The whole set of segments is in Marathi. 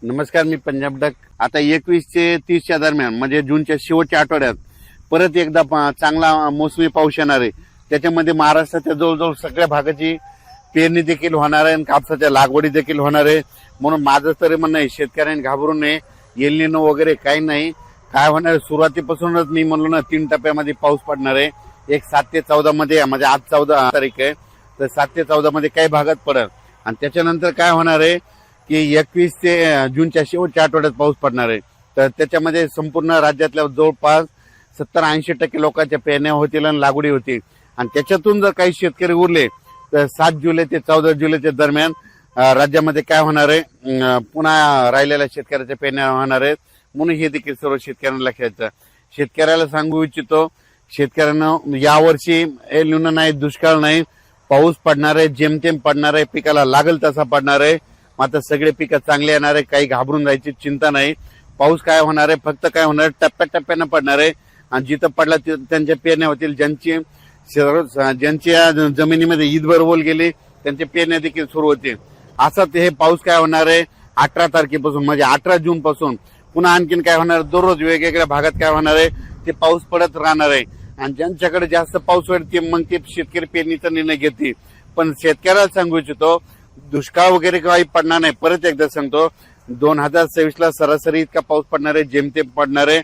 नमस्कार, मी पंजाब डक. आता 21 ते 30 दरम्यान म्हणजे जूनच्या शेवटच्या आठवड्यात परत एकदा चांगला मोसमी पाऊस येणार आहे. त्याच्यामध्ये महाराष्ट्राच्या जवळजवळ सगळ्या भागाची पेरणी देखील होणार आहे आणि कापसाच्या लागवडी देखील होणार आहे. म्हणून माझं तरी म्हणणं आहे, शेतकऱ्यांनी घाबरू नये. एल निनो वगैरे काही नाही. काय होणार, सुरुवातीपासूनच मी म्हणलो ना 3 टप्प्यामध्ये पाऊस पडणार आहे. एक 7 ते 14 मध्ये, म्हणजे आज 14 तारीख आहे, तर 7 ते 14 मध्ये काही भागात पडेल. आणि त्याच्यानंतर काय होणार आहे की 21 ते जूनच्या शेवटच्या आठवड्यात पाऊस पडणार आहे. तर त्याच्यामध्ये संपूर्ण राज्यातल्या जवळपास 70-80% लोकांच्या पेरण्या होतील आणि लागवडी होतील. आणि त्याच्यातून जर काही शेतकरी उरले तर 7 जुलै ते 14 जुलैच्या दरम्यान राज्यामध्ये काय होणार आहे, पुन्हा राहिलेल्या शेतकऱ्याच्या पेरण्या होणार आहेत. म्हणून हे देखील सर्व शेतकऱ्यांना लक्षात. शेतकऱ्याला सांगू इच्छितो, शेतकऱ्यांना यावर्षी एल निनो नाही, दुष्काळ नाही, पाऊस पडणार आहे, जेमतेम पडणार आहे, पिकाला लागल तसा पडणार आहे. मात्र सगळे पिकं चांगले येणार आहे. काही घाबरून जायची चिंता नाही. पाऊस काय होणार आहे, फक्त काय होणार आहे, टप्प्याटप्प्यानं पडणार आहे. आणि जिथं पडला तिथं त्यांच्या पेरण्या होतील. ज्यांच्या जमिनीमध्ये ईदभर ओल गेली त्यांच्या पेरण्या देखील सुरू होतील. असं हे पाऊस काय होणार आहे 18 तारखेपासून, म्हणजे 18 जून पासून पुन्हा आणखीन काय होणार, दररोज वेगवेगळ्या भागात काय होणार आहे ते पाऊस पडत राहणार आहे. आणि ज्यांच्याकडे जास्त पाऊस होईल ते मग ते शेतकरी पेरणीचा निर्णय घेतील. पण शेतकऱ्याला सांगू इच्छितो, दुष्काळ वगैरे काही पडणार नाही. परत एकदा सांगतो, 2026ला सरासरी इतका पाऊस पडणार आहे, जेमतेम पडणार आहे.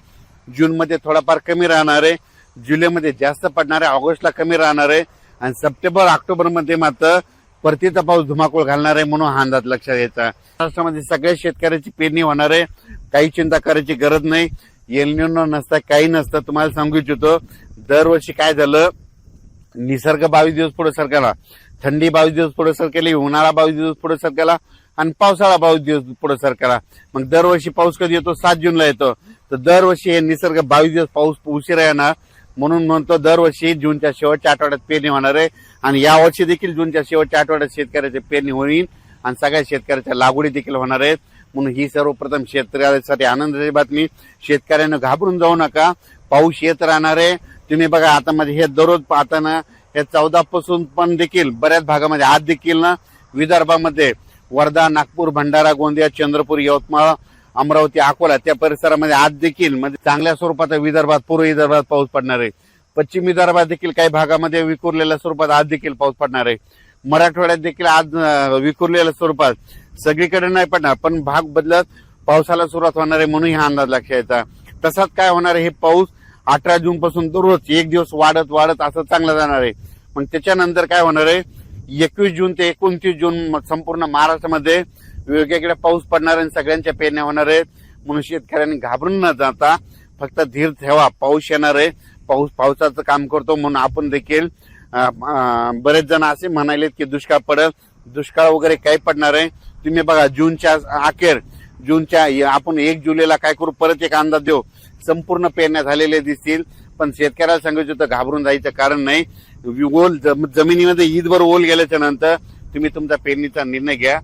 जून मध्ये थोडाफार कमी राहणार आहे, जुलैमध्ये जास्त पडणार आहे, ऑगस्टला कमी राहणार आहे आणि सप्टेंबर ऑक्टोबर मध्ये मात्र परतीचा पाऊस धुमाकूळ घालणार आहे. म्हणून हा अंदाज लक्षात घ्यायचा. महाराष्ट्रामध्ये सगळ्या शेतकऱ्याची पेरणी होणार आहे. काही चिंता करायची गरज नाही. एल निनो नसता, काही नसतं. तुम्हाला सांगू इच्छितो, दरवर्षी काय झालं, निसर्ग 22 दिवस पुढे सरकला, थंडी 22 दिवस पुढे सरकेली, उन्हाळा 22 दिवस पुढे सरकेला आणि पावसाळा 22 दिवस पुढे सरकेला. मग दरवर्षी पाऊस कधी येतो, 7 जूनला येतो. तर दरवर्षी हे निसर्ग 22 दिवस पाऊस उशिरा येणार. म्हणून म्हणतो दरवर्षी जूनच्या शेवटच्या आठवड्यात पेरणी होणार आहे. आणि यावर्षी देखील जूनच्या शेवटच्या आठवड्यात शेतकऱ्याची पेरणी होईल आणि सगळ्या शेतकऱ्याच्या लागवडी देखील होणार आहेत. म्हणून ही सर्वप्रथम शेतकऱ्यासाठी आनंदाची बातमी. शेतकऱ्यांना घाबरून जाऊ नका, पाऊस येत राहणार आहे. तुम्ही बघा, आता मध्ये हे दररोज पाहताना हे 14 पासून पण देखील बऱ्याच भागामध्ये, आज देखील ना विदर्भामध्ये वर्धा, नागपूर, भंडारा, गोंदिया, चंद्रपूर, यवतमाळ, अमरावती, अकोला त्या परिसरामध्ये आज देखील म्हणजे चांगल्या स्वरूपात विदर्भात, पूर्व विदर्भात पाऊस पडणार आहे. पश्चिम विदर्भात देखील काही भागामध्ये विखुरलेल्या स्वरूपात आज देखील पाऊस पडणार आहे. मराठवाड्यात देखील आज विखुरलेल्या स्वरूपात, सगळीकडे नाही पडणार पण भाग बदलत पावसाला सुरुवात होणार आहे. म्हणून हा अंदाज लक्षात घ्यायचा. तसाच काय होणार आहे, हे पाऊस 18 जून पासून दररोज एक दिवस वाढत वाढत असं चांगलं जाणार आहे. मग त्याच्यानंतर काय होणार आहे, 21 जून ते 29 जून संपूर्ण महाराष्ट्रामध्ये वेगवेगळ्या पाऊस पडणार आहे, सगळ्यांच्या पेरण्या होणार आहेत. म्हणून शेतकऱ्यांनी घाबरून न जाता फक्त धीर ठेवा. पाऊस येणार आहे, पाऊस पावसाचं काम करतो. म्हणून आपण देखील बरेच जण असे म्हणालेत की दुष्काळ पडेल, दुष्काळ वगैरे काही पडणार आहे. तुम्ही बघा, जूनच्या अखेर, जूनच्या आपण 1 जुलैला काय करू, परत एक अंदाज देऊ, संपूर्ण पेरण्या झालेले दिसतील. पण शेतकऱ्याला सांगायचं होतं, घाबरून जायचं कारण नाही. ओल जमिनीमध्ये ईदभर ओल गेल्याच्या नंतर तुम्ही तुमचा पेरणीचा निर्णय घ्या.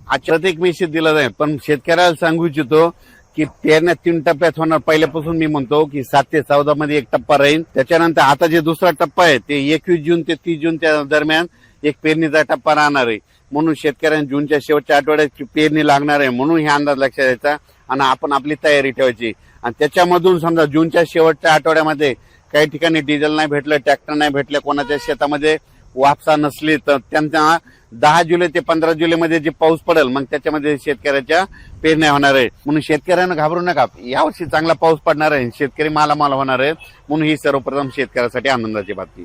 आजच्यात एक मेसेज दिला जाईल. पण शेतकऱ्याला सांगू इच्छितो की पेरण्या 3 टप्प्यात होणार. पहिल्यापासून मी म्हणतो की 7 ते 14 मध्ये एक टप्पा राहील. त्याच्यानंतर आता जे दुसरा टप्पा आहे ते 21 जून ते 30 जूनच्या दरम्यान एक पेरणीचा टप्पा राहणार आहे. म्हणून शेतकऱ्यांना जूनच्या शेवटच्या आठवड्यात पेरणी लागणार आहे. म्हणून हे अंदाज लक्षात द्यायचा आणि आपण आपली तयारी ठेवायची. आणि त्याच्यामधून समजा जूनच्या शेवटच्या आठवड्यामध्ये काही ठिकाणी डिझेल नाही भेटलं, ट्रॅक्टर नाही भेटले, कोणाच्या शेतामध्ये वापसा नसली, तर त्यांना 10 जुलै ते 15 जुलैमध्ये जे पाऊस पडेल मग त्याच्यामध्ये शेतकऱ्याच्या पेरण्या होणार आहे. म्हणून शेतकऱ्यांना घाबरू नका. यावर्षी चांगला पाऊस पडणार आहे, शेतकरी मालामाल होणार आहेत. म्हणून ही सर्वप्रथम शेतकऱ्यासाठी आनंदाची बातमी.